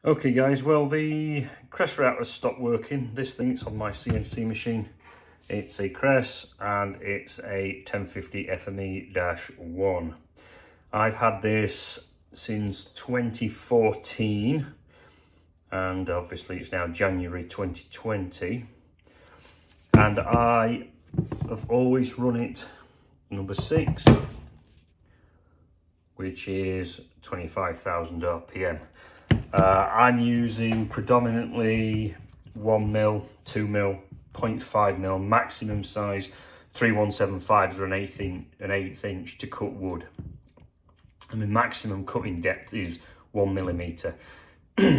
Okay guys, well the Kress router stopped working. This thing, it's on my CNC machine. It's a Kress and it's a 1050 FME-1. I've had this since 2014 and obviously it's now January 2020. And I have always run it number 6, which is 25,000 RPM. I'm using predominantly 1mm, 2mm, 0.5mm, maximum size 3175s or an eighth inch to cut wood. And the maximum cutting depth is 1mm.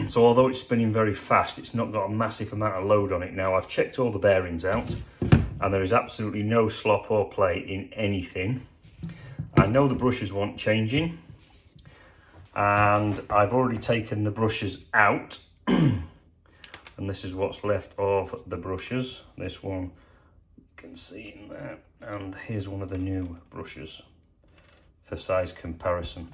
So although it's spinning very fast, it's not got a massive amount of load on it. Now I've checked all the bearings out and there is absolutely no slop or play in anything. I know the brushes want changing, and I've already taken the brushes out and this is what's left of the brushes. This one you can see in there, and here's one of the new brushes for size comparison.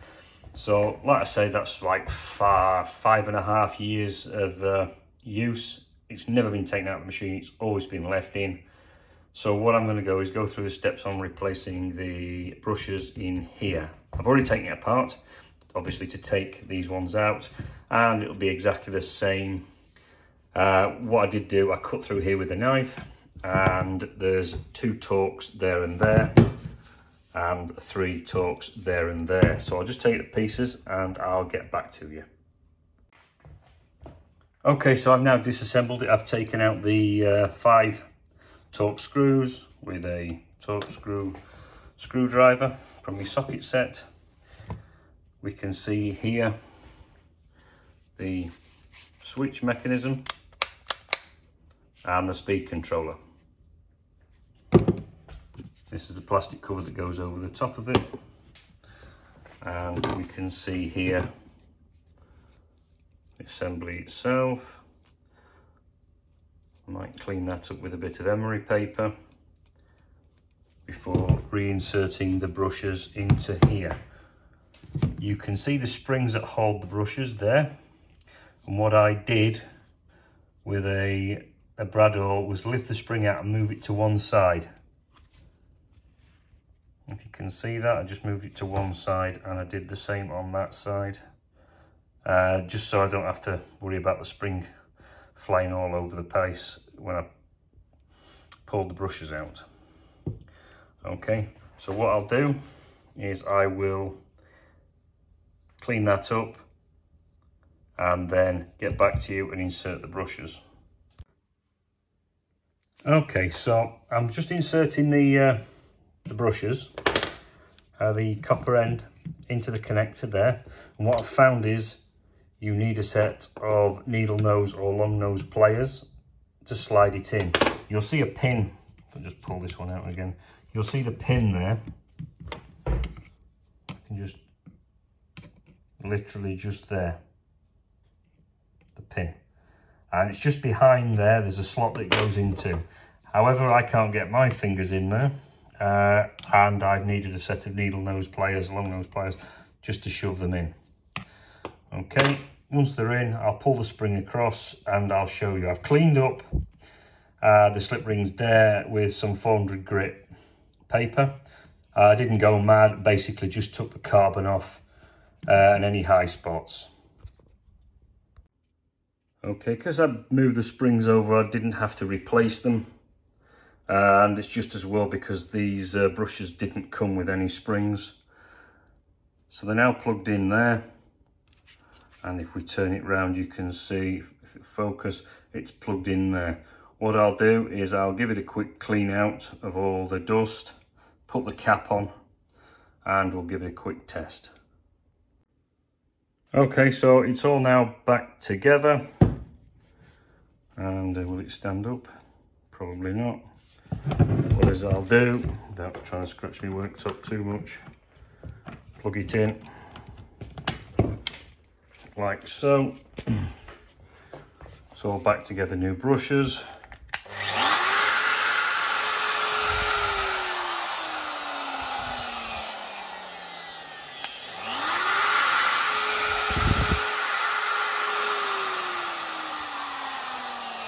So like I say, that's like 5.5 years of use. It's never been taken out of the machine, it's always been left in. So what I'm going to go is go through the steps on replacing the brushes in here. I've already taken it apart, obviously, to take these ones out, and it'll be exactly the same. What I did do, I cut through here with a knife, and there's 2 torques there and there, and 3 torques there and there. So I'll just take it to pieces and I'll get back to you. Okay, so I've now disassembled it. I've taken out the 5 torque screws with a torque screwdriver from my socket set. We can see here the switch mechanism and the speed controller. This is the plastic cover that goes over the top of it, and we can see here the assembly itself. I might clean that up with a bit of emery paper before reinserting the brushes into here. You can see the springs that hold the brushes there, and what I did with a brad awl was lift the spring out and move it to one side. If you can see that, I just moved it to one side, and I did the same on that side, just so I don't have to worry about the spring flying all over the place when I pulled the brushes out. Okay, so what I'll do is I will clean that up and then get back to you and insert the brushes. Okay, so I'm just inserting the brushes, the copper end into the connector there, and what I've found is you need a set of needle nose or long nose pliers to slide it in. You'll see a pin, if I just pull this one out again, you'll see the pin there. I can just literally just there, the pin, and it's just behind there. There's a slot that it goes into. However, I can't get my fingers in there, and I've needed a set of needle nose pliers, long nose pliers, just to shove them in. Okay, once they're in, I'll pull the spring across and I'll show you. I've cleaned up the slip rings there with some 400 grit paper. I didn't go mad, basically just took the carbon off and any high spots. Okay, because I moved the springs over, I didn't have to replace them. And it's just as well because these brushes didn't come with any springs. So they're now plugged in there. And if we turn it round, you can see, if it focus, it's plugged in there. What I'll do is I'll give it a quick clean out of all the dust, put the cap on, and we'll give it a quick test. Okay, so it's all now back together. And will it stand up? Probably not. What is I'll do, without trying to scratch my worktop too much, plug it in like so. It's all back together, new brushes.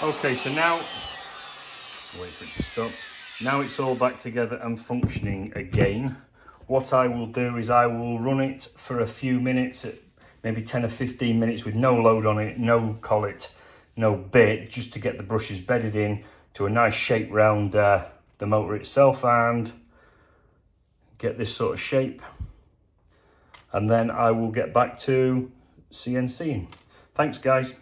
Okay, so now, wait for it to stop. Now it's all back together and functioning again. What I will do is I will run it for a few minutes, maybe 10 or 15 minutes with no load on it, no collet, no bit, just to get the brushes bedded in to a nice shape round the motor itself and get this sort of shape. And then I will get back to CNCing. Thanks guys.